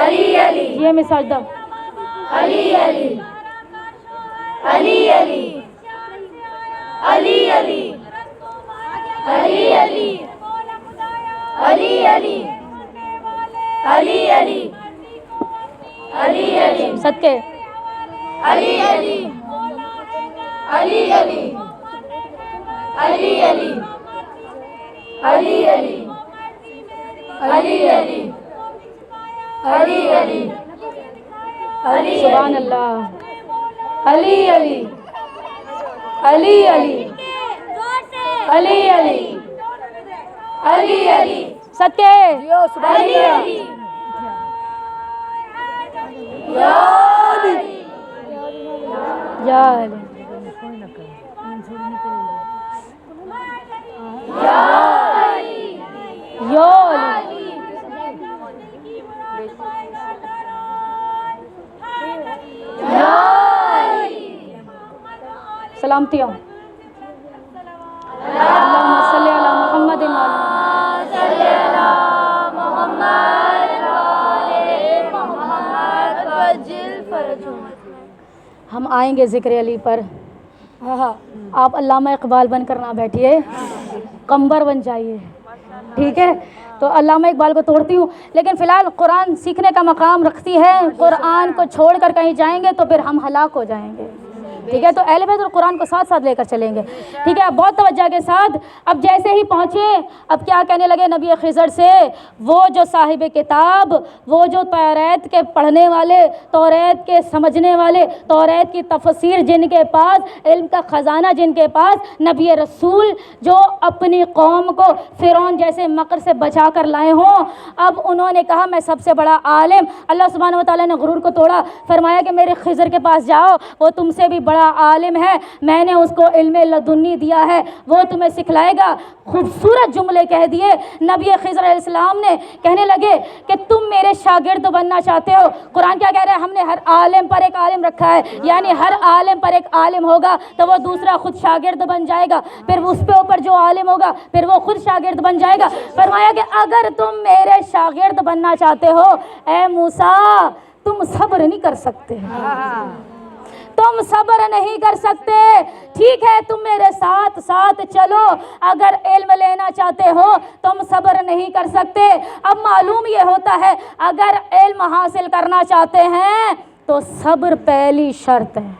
علی علی یہ میں سجدہ علی علی علی علی علی علی علی علی علی علی علی علی علی علی صدقے علی علی علی علی علی علی علی علی علی علی علی علی علی سبحان اللہ علی علی علی علی علی علی علی علی صدقے علی علی یا علی یا علی سلامتی ہوں اللہم صلی علی محمد ہم آئیں گے ذکر علی پر. آپ علامہ اقبال بن کر نہ بیٹھیے, قمبر بن جائیے, ٹھیک ہے؟ تو علامہ اقبال کو توڑتی ہوں, لیکن فی الحال قرآن سیکھنے کا مقام رکھتی ہے. قرآن کو چھوڑ کر کہیں جائیں گے تو پھر ہم ہلاک ہو جائیں گے, ٹھیک ہے؟ تو اہل بیت اور قرآن کو ساتھ ساتھ لے کر چلیں گے, ٹھیک ہے؟ اب بہت توجہ کے ساتھ. اب جیسے ہی پہنچے, اب کیا کہنے لگے نبی خضر سے, وہ جو صاحب کتاب, وہ جو توریت کے پڑھنے والے, توریت کے سمجھنے والے, توریت کی تفسیر جن کے پاس, علم کا خزانہ جن کے پاس, نبی رسول جو اپنی قوم کو فرعون جیسے مکر سے بچا کر لائے ہوں, اب انہوں نے کہا میں سب سے بڑا عالم. اللہ سبحانہ و تعالیٰ نے غرور کو توڑا, فرمایا کہ میرے خضر کے پاس جاؤ, وہ تم سے بھی بڑا عالم ہے, میں نے اس کو علم لدنی دیا ہے, وہ تمہیں سکھلائے گا. خوبصورت جملے کہہ دیے نبی خضر علیہ السلام نے. کہنے لگے کہ تم میرے شاگرد بننا چاہتے ہو. قرآن کیا کہہ رہا ہے؟ ہم نے ہر عالم پر ایک عالم رکھا ہے, یعنی ہر عالم پر ایک عالم ہوگا تو وہ دوسرا خود شاگرد بن جائے گا, پھر اس پہ اوپر جو عالم ہوگا پھر وہ خود شاگرد بن جائے گا. فرمایا کہ اگر تم میرے شاگرد بننا چاہتے ہو اے موسیٰ, تم صبر نہیں کر سکتے, تم صبر نہیں کر سکتے, ٹھیک ہے؟ تم میرے ساتھ ساتھ چلو. اگر علم لینا چاہتے ہو تم صبر نہیں کر سکتے. اب معلوم یہ ہوتا ہے اگر علم حاصل کرنا چاہتے ہیں تو صبر پہلی شرط ہے.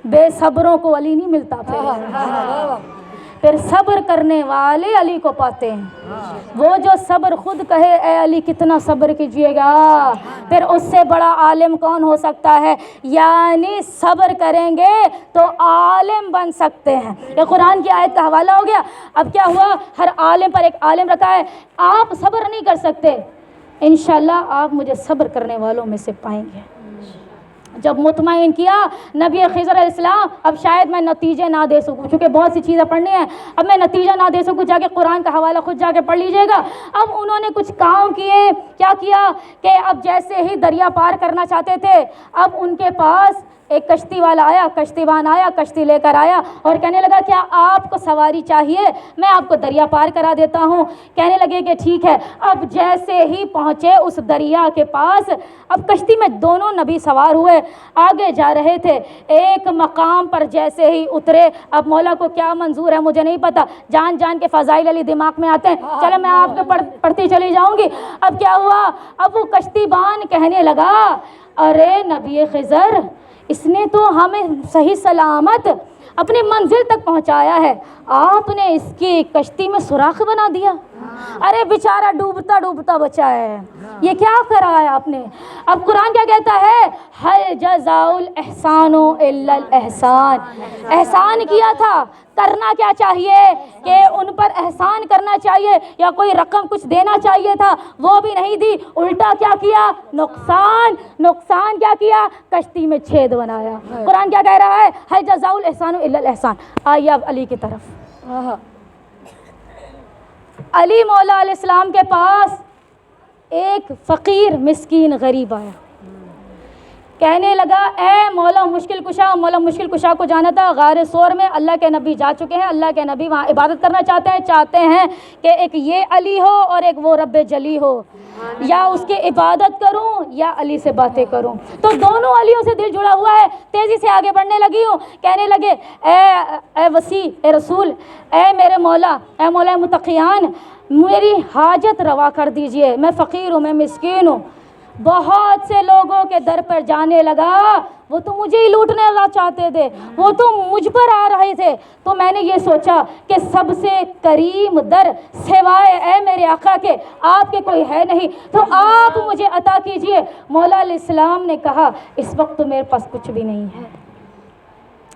بے صبروں کو علی نہیں ملتا, پھر صبر کرنے والے علی کو پاتے ہیں. وہ جو صبر خود کہے اے علی کتنا صبر کیجیے گا, پھر اس سے بڑا عالم کون ہو سکتا ہے؟ یعنی صبر کریں گے تو عالم بن سکتے ہیں. یہ قرآن کی آیت کا حوالہ ہو گیا. اب کیا ہوا؟ ہر عالم پر ایک عالم رکھا ہے. آپ صبر نہیں کر سکتے, انشاءاللہ آپ مجھے صبر کرنے والوں میں سے پائیں گے. جب مطمئن کیا نبی خضر علیہ السلام, اب شاید میں نتیجے نہ دے سکوں کیونکہ بہت سی چیزیں پڑھنی ہیں, اب میں نتیجہ نہ دے سکوں, جا کے قرآن کا حوالہ خود جا کے پڑھ لیجئے گا. اب انہوں نے کچھ کام کیے. کیا کیا کہ اب جیسے ہی دریا پار کرنا چاہتے تھے, اب ان کے پاس ایک کشتی والا آیا, کشتیبان آیا, کشتی لے کر آیا اور کہنے لگا کیا آپ کو سواری چاہیے؟ میں آپ کو دریا پار کرا دیتا ہوں. کہنے لگے کہ ٹھیک ہے. اب جیسے ہی پہنچے اس دریا کے پاس, اب کشتی میں دونوں نبی سوار ہوئے, آگے جا رہے تھے. ایک مقام پر جیسے ہی اترے, اب مولا کو کیا منظور ہے مجھے نہیں پتا, جان جان کے فضائل علی دماغ میں آتے ہیں, چلے میں آپ کے پڑھتی چلی جاؤں گی. اب کیا ہوا؟ اب وہ کشتی بان کہنے لگا ارے نبی خضر, اس نے تو ہمیں صحیح سلامت اپنی منزل تک پہنچایا ہے, آپ نے اس کی کشتی میں سوراخ بنا دیا. ارے بیچارہ ڈوبتا ڈوبتا بچا ہے, یہ کیا کرا ہے آپ نے؟ اب قرآن کیا کہتا ہے؟ هل جزاء الاحسان الا الاحسان. احسان کیا تھا, کرنا کیا چاہیے کہ ان پر احسان کرنا چاہیے یا کوئی رقم کچھ دینا چاہیے تھا, وہ بھی نہیں دی. الٹا کیا کیا؟ نقصان کیا کیا؟ کشتی میں چھید بنایا. قرآن کیا کہہ رہا ہے؟ هل جزاء الاحسان الا الاحسان. آئیے اب علی کی طرف. علی مولا علیہ السلام کے پاس ایک فقیر مسکین غریب آیا. کہنے لگا اے مولا مشکل کشا، مولا مشکل کشا کو جانا تھا غار ثور میں، اللہ کے نبی جا چکے ہیں، اللہ کے نبی وہاں عبادت کرنا چاہتے ہیں کہ ایک یہ علی ہو اور ایک وہ رب جلی ہو، یا اس کی عبادت کروں یا علی سے باتیں کروں۔ تو دونوں علیوں سے دل جڑا ہوا ہے، تیزی سے آگے بڑھنے لگی ہوں، کہنے لگے اے وسیع، اے رسول، اے میرے مولا، اے مولا متقیان، میری حاجت روا کر دیجئے، میں فقیر ہوں، میں مسکین ہوں۔ بہت سے لوگوں کے در پر جانے لگا، وہ تو مجھے ہی لوٹنے چاہتے تھے، وہ تو مجھ پر آ رہے تھے، تو میں نے یہ سوچا کہ سب سے کریم در سوائے اے میرے آقا کے آپ کے کوئی ہے نہیں، تو آپ مجھے عطا کیجئے۔ مولا علیہ السلام نے کہا اس وقت تو میرے پاس کچھ بھی نہیں ہے۔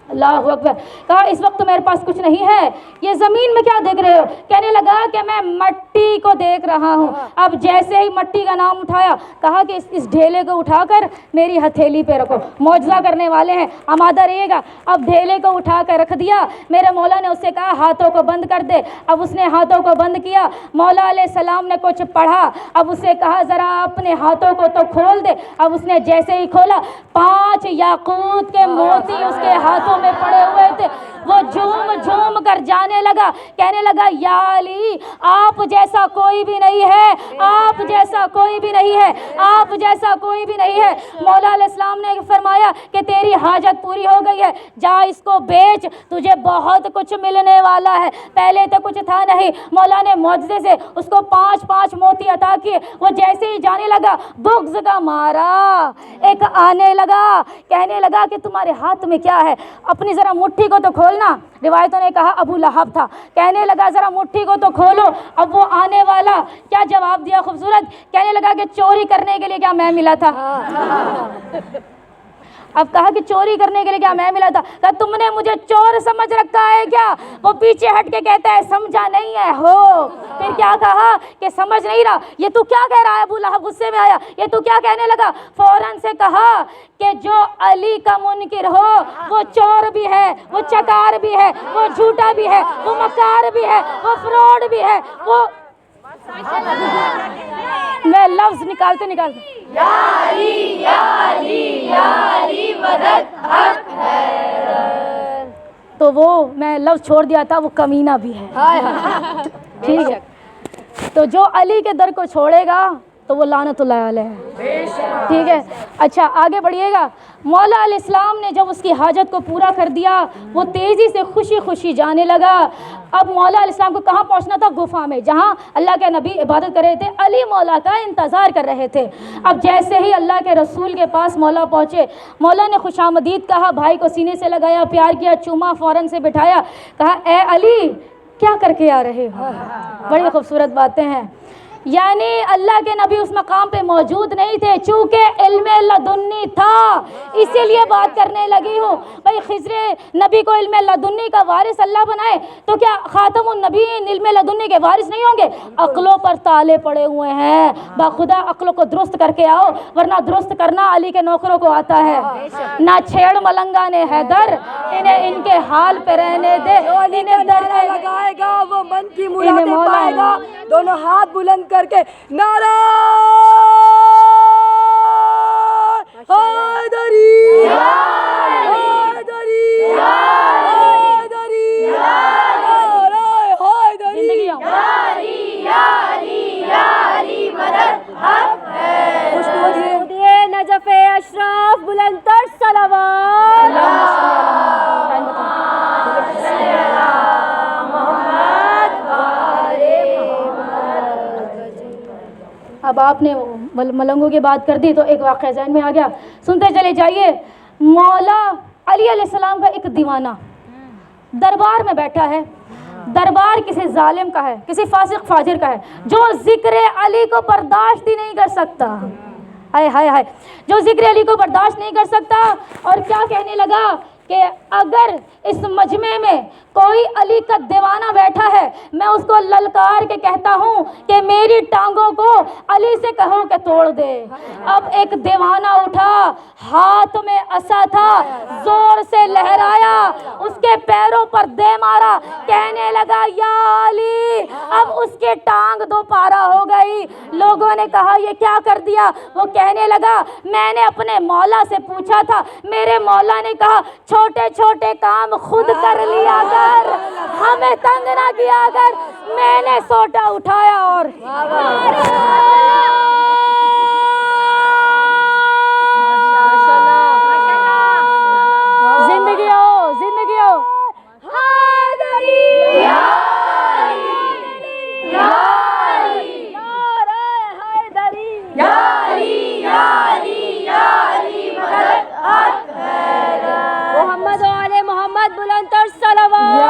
اللہ اکبر، کہا اس وقت تو میرے پاس کچھ نہیں ہے، یہ زمین میں کیا دیکھ رہے ہو؟ کہنے لگا کہ میں مٹی کو دیکھ رہا ہوں۔ اب جیسے ہی مٹی کا نام اٹھایا، کہا کہ اس ڈھیلے کو اٹھا کر میری ہتھیلی پہ رکھو، معجزہ کرنے والے ہیں، آمادہ رہیے گا۔ اب ڈھیلے کو اٹھا کر رکھ دیا، میرے مولا نے اس سے کہا ہاتھوں کو بند کر دے۔ اب اس نے ہاتھوں کو بند کیا، مولا علیہ السلام نے کچھ پڑھا، اب اسے کہا ذرا اپنے ہاتھوں کو تو کھول دے۔ اب اس نے جیسے ہی کھولا، 5 یاقوت کے موتی اس کے ہاتھوں میں پڑے ہوئے تھے، وہ جھوم جھوم کر جانے لگا، کہنے لگا یا علی آپ جیسا کوئی بھی نہیں ہے، آپ جیسا کوئی بھی نہیں ہے، آپ جیسا کوئی بھی نہیں ہے۔ مولا علیہ السلام نے فرمایا کہ تیری حاجت پوری ہو گئی ہے، جا اس کو بیچ، تجھے بہت کچھ ملنے والا ہے، پہلے تو کچھ تھا نہیں۔ مولا نے معجزے سے اس کو 5 موتی عطا کیے۔ وہ جیسے ہی جانے لگا، بغض کا مارا ایک آنے لگا، کہنے لگا کہ تمہارے ہاتھ میں کیا ہے؟ اپنی ذرا مٹھی کو تو کھولنا۔ روایتوں نے کہا ابو لہب تھا، کہنے لگا ذرا مٹھی کو تو کھولو۔ اب وہ آنے والا کیا جواب دیا خوبصورت، کہنے لگا کہ چوری کرنے کے لیے کیا میں ملا تھا؟ اب کہا کہ چوری کرنے کے لیے کیا میں ملا تھا؟ کہا تم نے مجھے چور سمجھ رکھا ہے کیا؟ وہ پیچھے ہٹ کے کہتا ہے سمجھا نہیں ہے ہو۔ پھر کیا کہا کہ سمجھ نہیں رہا، یہ تو کیا کہہ رہا ہے؟ ابو لہب غصے میں آیا، یہ تو کیا کہنے لگا؟ فوراً سے کہا کہ جو علی کا منکر ہو وہ چور بھی ہے، وہ چکار بھی ہے، وہ جھوٹا بھی ہے، وہ مکار بھی ہے، وہ فراڈ بھی ہے، وہ میں لفظ نکالتے یا علی یا علی یا علی مدد حق ہے، تو وہ میں لفظ چھوڑ دیا تھا، وہ کمینہ بھی ہے۔ ٹھیک ہے، تو جو علی کے در کو چھوڑے گا تو وہ لعنت اللہ علیہ ہے۔ ٹھیک ہے، اچھا آگے بڑھیے گا۔ مولا علیہ السلام نے جب اس کی حاجت کو پورا کر دیا، وہ تیزی سے خوشی خوشی جانے لگا۔ اب مولا علیہ السلام کو کہاں پہنچنا تھا؟ گفا میں، جہاں اللہ کے نبی عبادت کر رہے تھے، علی مولا کا انتظار کر رہے تھے۔ اب جیسے ہی اللہ کے رسول کے پاس مولا پہنچے، مولا نے خوش آمدید کہا، بھائی کو سینے سے لگایا، پیار کیا، چوما، فوراً سے بٹھایا، کہا اے علی کیا کر کے آ رہے ہو؟ بڑی خوبصورت باتیں ہیں، یعنی اللہ کے نبی اس مقام پہ موجود نہیں تھے، چونکہ علم لدنی تھا اسی لیے بات کرنے لگی ہوں۔ بھائی خضر نبی کو علم لدنی کا وارث اللہ بنائے تو کیا خاتم النبیین علم لدنی کے وارث نہیں ہوں گے؟ عقلوں پر تالے پڑے ہوئے ہیں، باخدا عقلوں کو درست کر کے آؤ، ورنہ درست کرنا علی کے نوکروں کو آتا ہے۔ نہ چھیڑ ملنگا نے حیدر، انہیں ان کے حال پہ رہنے دے، انہیں در لگائے گا وہ من کی مرادیں پائے گا۔ دونوں ہاتھ بلند کر کے نعرہ حیدری حیدری حیدری نعرہ حیدری، یا علی مدد حق ہے۔ خوشنودیے نجف اشراف، بلند تر صلوات۔ اب آپ نے ملنگوں کی بات کر دی تو ایک واقعہ ذہن میں آ گیا، سنتے چلے جائیے۔ مولا علی علیہ السلام کا ایک دیوانہ دربار میں بیٹھا ہے، دربار کسی ظالم کا ہے، کسی فاسق فاجر کا ہے، جو ذکر علی کو برداشت ہی نہیں کر سکتا۔ ہائے ہائے ہائے، جو ذکر علی کو برداشت نہیں کر سکتا، اور کیا کہنے لگا کہ اگر اس مجمع میں کوئی علی کا دیوانہ بیٹھا ہے، میں اس کو للکار کے کہتا ہوں کہ میری ٹانگوں کو علی سے کہو کہ توڑ دے۔ اب ایک دیوانہ اٹھا، ہاتھ میں عصا تھا، زور سے لہرایا، اس کے پیروں پر دے مارا، کہنے لگا یا علی۔ اب اس کے ٹانگ دو پارا ہو گئی۔ لوگوں نے کہا یہ کیا کر دیا؟ وہ کہنے لگا میں نے اپنے مولا سے پوچھا تھا، میرے مولا نے کہا چھوٹے چھوٹے کام خود کر لیا کر، ہمیں تنگ نہ کیا کر۔ میں نے سوٹا اٹھایا اور زندگی ہو، زندگی ہو۔ محمد و آل محمد بلند تر صلوات۔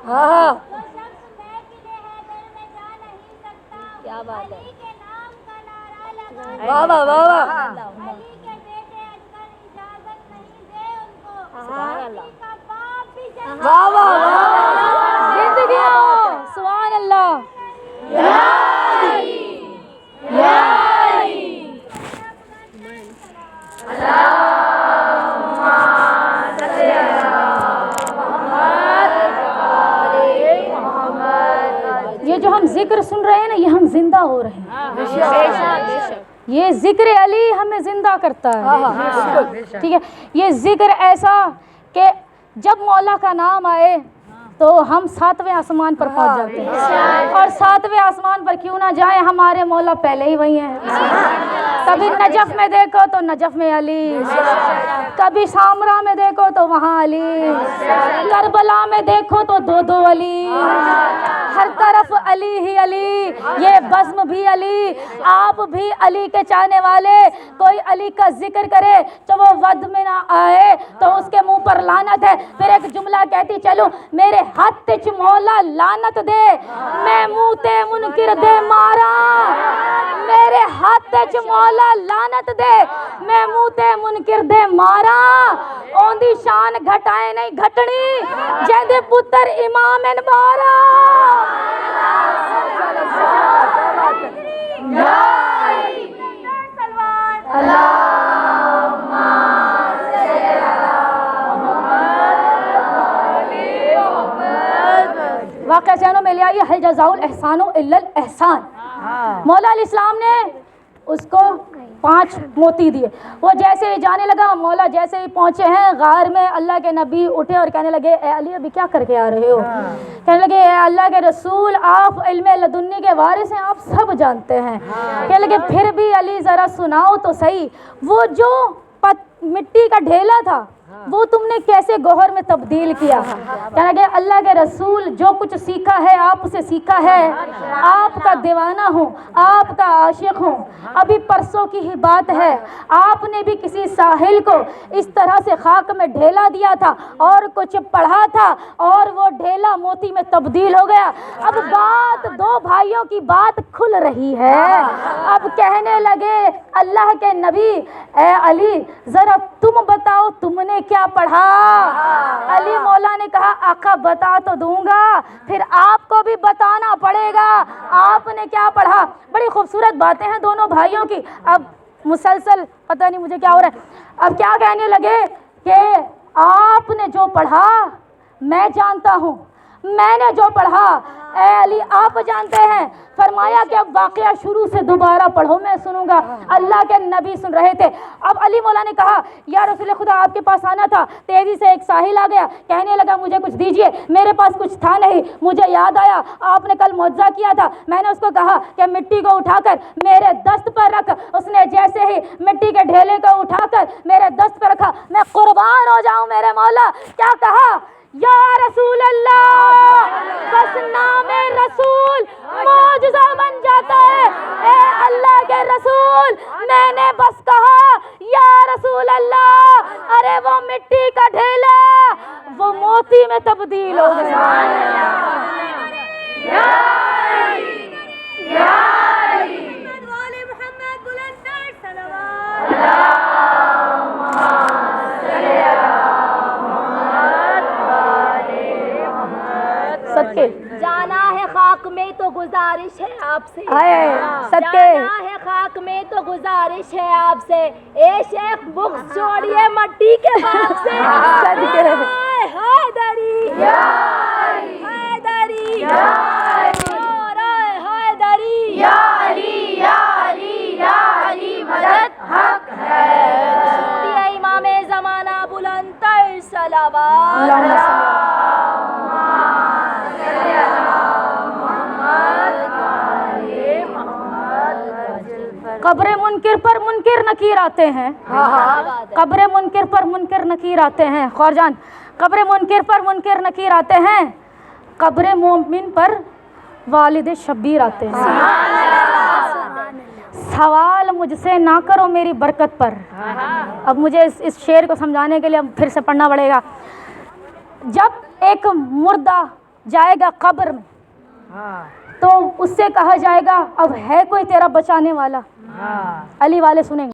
ہاں کیا بات ہے، واہ واہ واہ واہ، واہ واہ واہ، زندگی ہو، سبحان اللہ۔ یہ جو ہم ذکر سن رہے ہیں نا، یہ ہم زندہ ہو رہے ہیں۔ یہ ذکر علی ہمیں زندہ کرتا ہے، ٹھیک ہے۔ یہ ذکر ایسا کہ جب مولا کا نام آئے تو ہم 7ویں آسمان پر پہنچ جاتے ہیں، اور 7ویں آسمان پر کیوں نہ جائیں، ہمارے مولا پہلے ہی وہی ہیں۔ کبھی نجف میں دیکھو تو نجف میں علی، کبھی سامرا میں دیکھو تو وہاں علی، کربلا میں دیکھو تو دو علی، ہر طرف علی ہی علی، یہ بزم بھی علی۔ آپ بھی علی کے چاہنے والے، کوئی علی کا ذکر کرے تو وہ ود میں نہ آئے تو اس کے منہ پر لعنت ہے۔ پھر ایک جملہ کہتی چلو، میرے ہاتھ چ مولا لعنت دے، میں منہ تے منکر دے مارا، میرے ہاتھ چ مولا لعنت دے، میں منہ تے منکر دے مارا۔ اوندی شان گھٹائے نہیں گھٹنی، جیندے پتر امام مارا۔ واقعہ چینوں میں لے آئیے، حل جزاء الاحسان الا الاحسان۔ مولا علیہ السلام نے اس کو 5 موتی دیے۔ وہ جیسے ہی جانے لگا، مولا جیسے ہی پہنچے ہیں غار میں، اللہ کے نبی اٹھے اور کہنے لگے اے علی ابھی کیا کر کے آ رہے ہو؟ کہنے لگے اے اللہ کے رسول، آپ علم لدنی کے وارث ہیں، آپ سب جانتے ہیں۔ کہنے لگے پھر بھی علی ذرا سناؤ تو صحیح، وہ جو مٹی کا ڈھیلا تھا وہ تم نے کیسے گوہر میں تبدیل کیا؟ کہنے لگے اللہ کے رسول، جو کچھ سیکھا ہے آپ سے سیکھا ہے، آپ کا دیوانہ ہوں، آپ کا عاشق ہوں۔ ابھی پرسوں کی ہی بات ہے، آپ نے بھی کسی ساحل کو اس طرح سے خاک میں ڈھیلا دیا تھا اور کچھ پڑھا تھا اور وہ ڈھیلا موتی میں تبدیل ہو گیا۔ اب بات 2 بھائیوں کی بات کھل رہی ہے۔ اب کہنے لگے اللہ کے نبی اے علی ذرا تم بتاؤ تم نے کیا پڑھا؟ علی مولا نے کہا آقا بتا تو دوں گا، پھر آپ کو بھی بتانا پڑے گا آپ نے کیا پڑھا۔ بڑی خوبصورت باتیں ہیں دونوں بھائیوں کی۔ اب مسلسل پتہ نہیں مجھے کیا ہو رہا ہے، اب کیا کہنے لگے کہ آپ نے جو پڑھا میں جانتا ہوں، میں نے جو پڑھا اے علی آپ جانتے ہیں۔ فرمایا کہ اب واقعہ شروع سے دوبارہ پڑھو، میں سنوں گا۔ اللہ کے نبی سن رہے تھے۔ اب علی مولا نے کہا یا رسول خدا آپ کے پاس آنا تھا، تیزی سے ایک ساحل آ گیا، کہنے لگا مجھے کچھ دیجئے، میرے پاس کچھ تھا نہیں، مجھے یاد آیا آپ نے کل معجزہ کیا تھا، میں نے اس کو کہا کہ مٹی کو اٹھا کر میرے دست پر رکھ، اس نے جیسے ہی مٹی کے ڈھیلے کو اٹھا کر میرے دست پر رکھا، میں قربان ہو جاؤں میرے مولا۔ کیا کہا یا رسول اللہ، بس نام رسول معجزہ بن جاتا ہے۔ اے اللہ کے رسول میں نے بس کہا یا رسول اللہ، ارے وہ مٹی کا ڈھیلا وہ موتی میں تبدیل ہو گیا۔ یا علی، یا علی، محمد بلند خاک میں تو گزارش ہے آپ سے، صدقے جانا ہے خاک میں تو گزارش ہے آپ سے، اے شیخ بغض چھوڑیے مٹی کے باغ سے، صدقے حیدری حیدری حیدری یا علی یا علی یا علی مدد حق ہے، امام زمانہ بلند تر صلوات۔ قبر منکر پر منکر نکیر آتے ہیں، قبر منکر پر منکر نکیر آتے ہیں، خورجان قبر منکر پر منکر نکیر آتے ہیں، قبر مومن پر والد شبیر آتے ہیں۔ سوال مجھ سے نہ کرو میری برکت پر، اب مجھے اس شعر کو سمجھانے کے لیے پھر سے پڑھنا پڑے گا۔ جب ایک مردہ جائے گا قبر میں تو اس سے کہا جائے گا اب ہے کوئی تیرا بچانے والا؟ علی والے سنیں گے۔